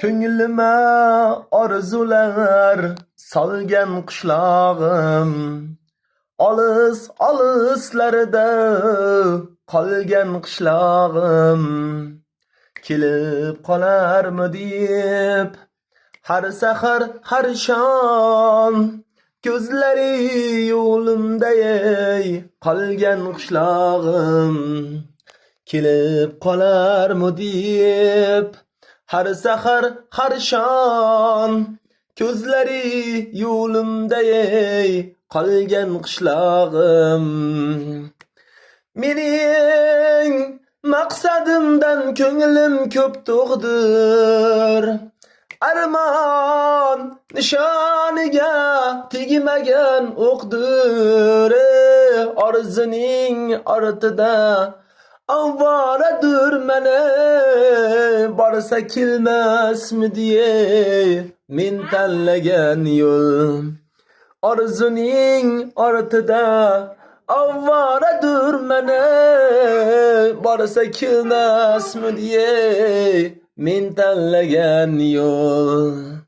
Ko'nglima orzular solgan qishlog'im, olis olislarida qolgan qishlog'im, kelib qolarmi deb har sahar har shom ko'zlari yo'limda qolgan qishlog'im, kelib qolarmi deb har sahar har shom ko'zlari yo'limda qolgan qishlog'im. Mening maqsadimdan ko'nglim ko'p to'g'dir, armon nishoniga tegmagan o'qdir. Orzuning ortida avvoradir mana, borsa kelmasmi diye men tanlagan yo'l. Orzuning ortida avvoradir mana, borsa kelmasmi diye men tanlagan yo'l.